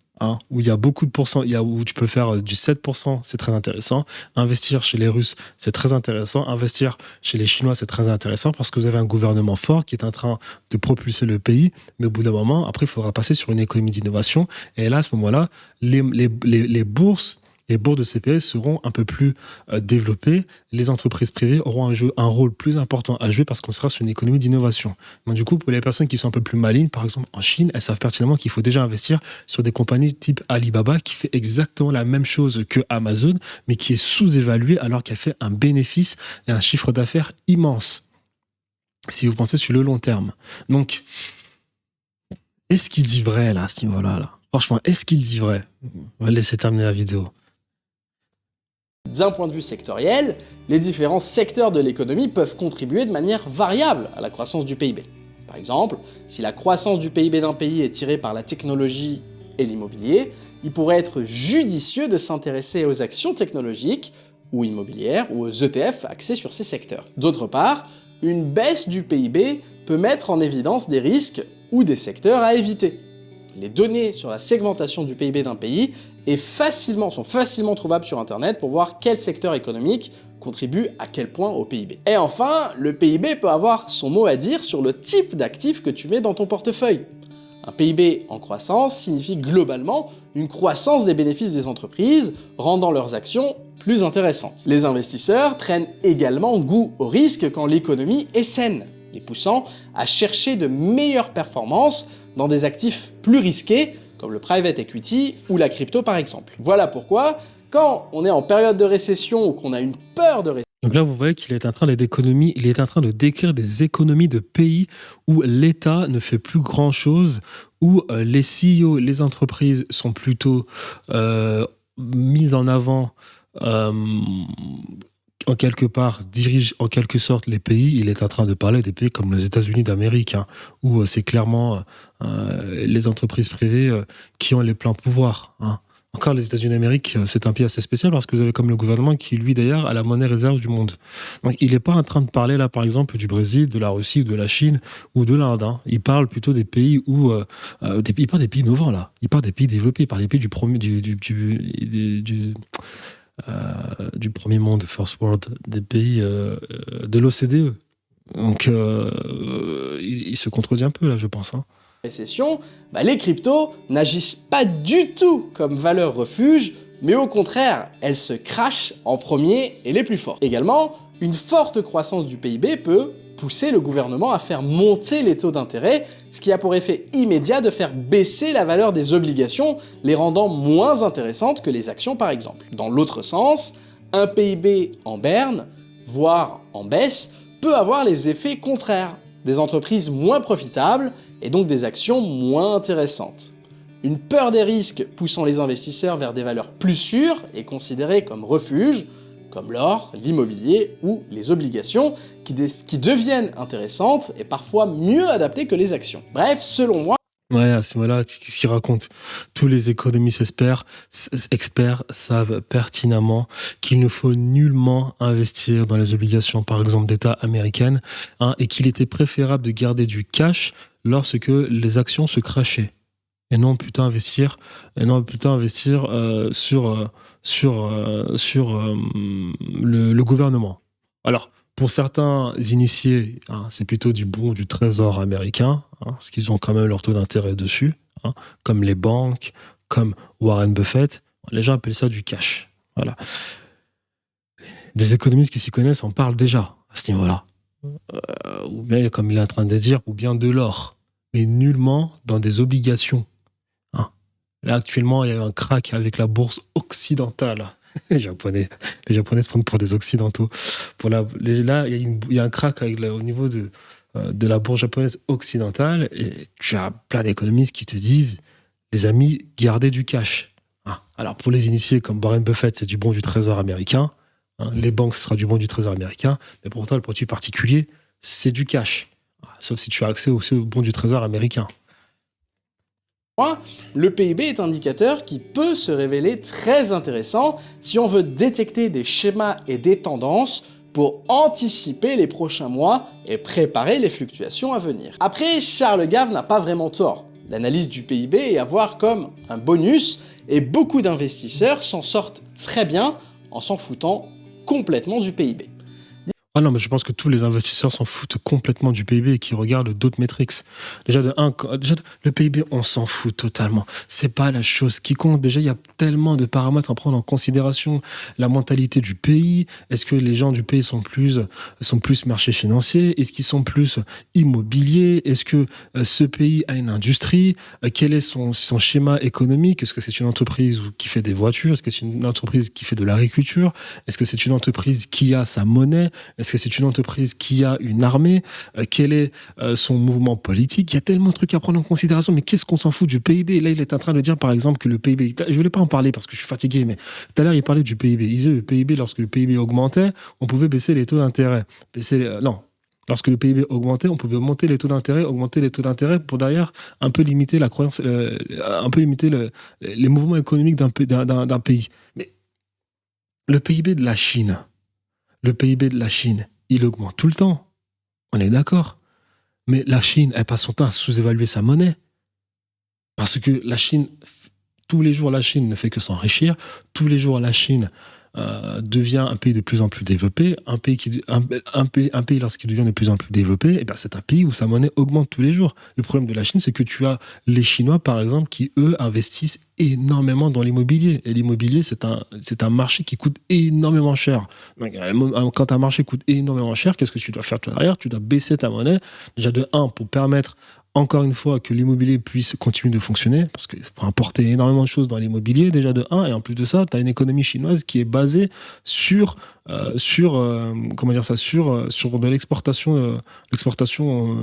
où il y a beaucoup de pourcents, où tu peux faire du 7%, c'est très intéressant. Investir chez les Russes, c'est très intéressant. Investir chez les Chinois, c'est très intéressant parce que vous avez un gouvernement fort qui est en train de propulser le pays. Mais au bout d'un moment, après, il faudra passer sur une économie d'innovation. Et là, à ce moment-là, les bourses de CPS seront un peu plus développées. Les entreprises privées auront un rôle plus important à jouer parce qu'on sera sur une économie d'innovation. Donc du coup, pour les personnes qui sont un peu plus malignes, par exemple en Chine, elles savent pertinemment qu'il faut déjà investir sur des compagnies type Alibaba qui fait exactement la même chose que Amazon, mais qui est sous-évaluée alors qu'elle fait un bénéfice et un chiffre d'affaires immense. Si vous pensez sur le long terme. Donc, est-ce qu'il dit vrai là, à ce niveau-là là ? Franchement, est-ce qu'il dit vrai ? On va laisser terminer la vidéo. D'un point de vue sectoriel, les différents secteurs de l'économie peuvent contribuer de manière variable à la croissance du PIB. Par exemple, si la croissance du PIB d'un pays est tirée par la technologie et l'immobilier, il pourrait être judicieux de s'intéresser aux actions technologiques ou immobilières ou aux ETF axés sur ces secteurs. D'autre part, une baisse du PIB peut mettre en évidence des risques ou des secteurs à éviter. Les données sur la segmentation du PIB d'un pays sont facilement trouvables sur Internet pour voir quel secteur économique contribue à quel point au PIB. Et enfin, le PIB peut avoir son mot à dire sur le type d'actifs que tu mets dans ton portefeuille. Un PIB en croissance signifie globalement une croissance des bénéfices des entreprises, rendant leurs actions plus intéressantes. Les investisseurs prennent également goût au risque quand l'économie est saine, les poussant à chercher de meilleures performances dans des actifs plus risqués, comme le private equity ou la crypto par exemple. Voilà pourquoi, quand on est en période de récession ou qu'on a une peur de récession... Donc là, vous voyez qu'il est en train de décrire des économies de pays où l'État ne fait plus grand-chose, où les CEO, les entreprises sont plutôt mises en avant, en quelque part, dirigent en quelque sorte les pays. Il est en train de parler des pays comme les États-Unis d'Amérique, où c'est clairement les entreprises privées qui ont les pleins pouvoirs. Encore les États-Unis d'Amérique, c'est un pays assez spécial parce que vous avez comme le gouvernement qui, lui d'ailleurs, a la monnaie réserve du monde. Donc il n'est pas en train de parler là, par exemple, du Brésil, de la Russie, ou de la Chine ou de l'Inde. Il parle plutôt des pays où... il parle des pays innovants là. Il parle des pays développés, il parle des pays du premier monde, first world, des pays de l'OCDE. Donc il se contredit un peu là, je pense. Récession, les cryptos n'agissent pas du tout comme valeur refuge, mais au contraire, elles se crachent en premier et les plus forts. Également, une forte croissance du PIB peut pousser le gouvernement à faire monter les taux d'intérêt, ce qui a pour effet immédiat de faire baisser la valeur des obligations, les rendant moins intéressantes que les actions par exemple. Dans l'autre sens, un PIB en berne, voire en baisse, peut avoir les effets contraires. des entreprises moins profitables et donc des actions moins intéressantes. Une peur des risques poussant les investisseurs vers des valeurs plus sûres et considérées comme refuge, comme l'or, l'immobilier ou les obligations, qui deviennent intéressantes et parfois mieux adaptées que les actions. Bref, selon moi, Ouais, à ce moment-là, qu'est-ce qu'il raconte? Tous les économistes experts savent pertinemment qu'il ne faut nullement investir dans les obligations, par exemple, d'État américaines, et qu'il était préférable de garder du cash lorsque les actions se crashaient. Et non plutôt investir sur le gouvernement. Alors, pour certains initiés, c'est plutôt du bon du trésor américain, parce qu'ils ont quand même leur taux d'intérêt dessus, comme les banques, comme Warren Buffett. Les gens appellent ça du cash. Voilà. Des économistes qui s'y connaissent en parlent déjà à ce niveau-là. Ou bien, comme il est en train de dire, ou bien de l'or, mais nullement dans des obligations. Là, actuellement, il y a eu un crack avec la bourse occidentale. Les Japonais se prennent pour des Occidentaux. Là, il y a un crack au niveau de la bourse japonaise occidentale, et tu as plein d'économistes qui te disent, les amis, gardez du cash. Alors, pour les initiés comme Warren Buffett, c'est du bon du trésor américain. Les banques, ce sera du bon du trésor américain. Mais pour toi, le produit particulier, c'est du cash. Sauf si tu as accès aussi au bon du trésor américain. Le PIB est un indicateur qui peut se révéler très intéressant si on veut détecter des schémas et des tendances pour anticiper les prochains mois et préparer les fluctuations à venir. Après, Charles Gave n'a pas vraiment tort. L'analyse du PIB est à voir comme un bonus et beaucoup d'investisseurs s'en sortent très bien en s'en foutant complètement du PIB. Ah non, mais je pense que tous les investisseurs s'en foutent complètement du PIB et qui regardent d'autres métriques. Déjà, le PIB, on s'en fout totalement. C'est pas la chose qui compte. Déjà, il y a tellement de paramètres à prendre en considération. La mentalité du pays. Est-ce que les gens du pays sont plus marchés financiers? Est-ce qu'ils sont plus immobiliers? Est-ce que ce pays a une industrie? Quel est son schéma économique? Est-ce que c'est une entreprise qui fait des voitures? Est-ce que c'est une entreprise qui fait de l'agriculture? Est-ce que c'est une entreprise qui a sa monnaie? Est-ce que c'est une entreprise qui a une armée? Quel est son mouvement politique? Il y a tellement de trucs à prendre en considération, mais qu'est-ce qu'on s'en fout du PIB? Là, il est en train de dire, par exemple, que le PIB... Je voulais pas en parler parce que je suis fatigué, mais tout à l'heure, il parlait du PIB. Il disait le PIB, lorsque le PIB augmentait, on pouvait baisser les taux d'intérêt. Lorsque le PIB augmentait, on pouvait augmenter les taux d'intérêt pour derrière un peu limiter la croissance, un peu limiter les mouvements économiques d'un pays. Mais le PIB de la Chine... il augmente tout le temps. On est d'accord. Mais la Chine, elle passe son temps à sous-évaluer sa monnaie. Parce que tous les jours, la Chine ne fait que s'enrichir. Tous les jours, la Chine devient un pays de plus en plus développé. Un pays, lorsqu'il devient de plus en plus développé, c'est un pays où sa monnaie augmente tous les jours. Le problème de la Chine, c'est que tu as les Chinois, par exemple, qui, eux, investissent énormément dans l'immobilier. Et l'immobilier, c'est un marché qui coûte énormément cher. Donc, quand un marché coûte énormément cher, qu'est-ce que tu dois faire derrière? Tu dois baisser ta monnaie, déjà de 1, pour permettre encore une fois que l'immobilier puisse continuer de fonctionner, parce qu'il faut importer énormément de choses dans l'immobilier, déjà de 1, et en plus de ça, tu as une économie chinoise qui est basée sur de l'exportation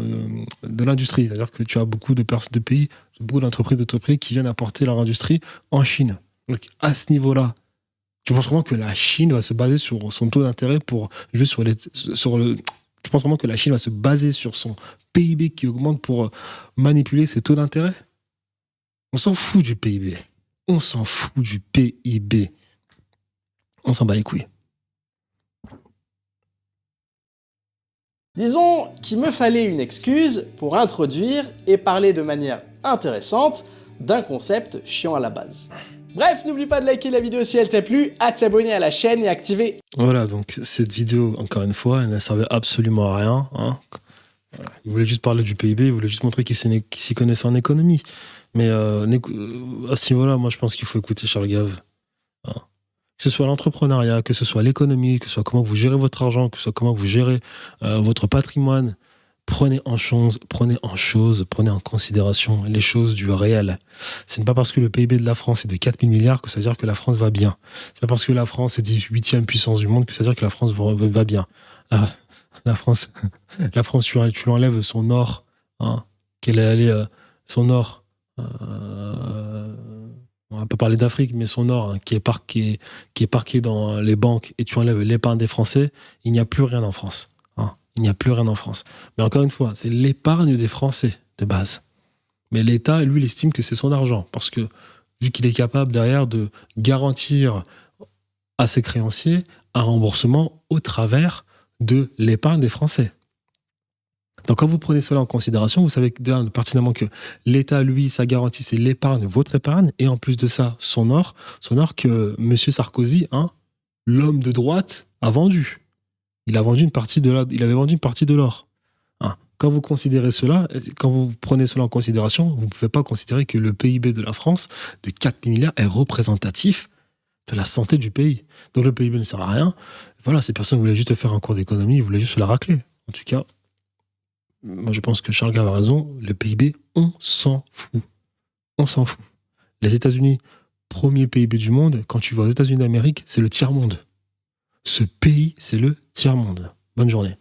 de l'industrie. C'est-à-dire que tu as beaucoup d'entreprises qui viennent apporter leur industrie en Chine. Donc à ce niveau-là, tu penses vraiment que la Chine va se baser sur son taux d'intérêt tu penses vraiment que la Chine va se baser sur son PIB qui augmente pour manipuler ses taux d'intérêt? On s'en fout du PIB. On s'en fout du PIB. On s'en bat les couilles. Disons qu'il me fallait une excuse pour introduire et parler de manière intéressante d'un concept chiant à la base. Bref, n'oublie pas de liker la vidéo si elle t'a plu, à t'abonner à la chaîne et activer... Voilà, donc cette vidéo, encore une fois, elle ne servait absolument à rien. Voilà. Il voulait juste parler du PIB, il voulait juste montrer qu'il s'y connaissait en économie. Mais à ce niveau-là, moi je pense qu'il faut écouter Charles Gave. Que ce soit l'entrepreneuriat, que ce soit l'économie, que ce soit comment vous gérez votre argent, que ce soit comment vous gérez votre patrimoine, prenez en considération les choses du réel. Ce n'est pas parce que le PIB de la France est de 4 000 milliards que ça veut dire que la France va bien. Ce n'est pas parce que la France est 8e puissance du monde que ça veut dire que la France va bien. Là, La France, tu lui enlèves son or, hein, qu'elle est allée, son or, on va pas parler d'Afrique, mais son or, hein, qui est parqué dans les banques, et tu enlèves l'épargne des Français, il n'y a plus rien en France. Hein. Il n'y a plus rien en France. Mais encore une fois, c'est l'épargne des Français, de base. Mais l'État, lui, il estime que c'est son argent, parce que vu qu'il est capable derrière de garantir à ses créanciers un remboursement au travers de l'épargne des Français. Donc quand vous prenez cela en considération, vous savez pertinemment que l'État, lui, sa garantie, c'est l'épargne, votre épargne, et en plus de ça, son or que M. Sarkozy, hein, l'homme de droite, a vendu. Il avait vendu une partie de l'or. Hein. Quand vous considérez cela, quand vous prenez cela en considération, vous ne pouvez pas considérer que le PIB de la France, de 4 milliards, est représentatif de la santé du pays. Donc le PIB ne sert à rien. Voilà, ces personnes voulaient juste faire un cours d'économie, ils voulaient juste la racler. En tout cas, moi je pense que Charles Gave a raison, le PIB, on s'en fout. On s'en fout. Les États-Unis, premier PIB du monde, quand tu vas aux États-Unis d'Amérique, c'est le tiers-monde. Ce pays, c'est le tiers-monde. Bonne journée.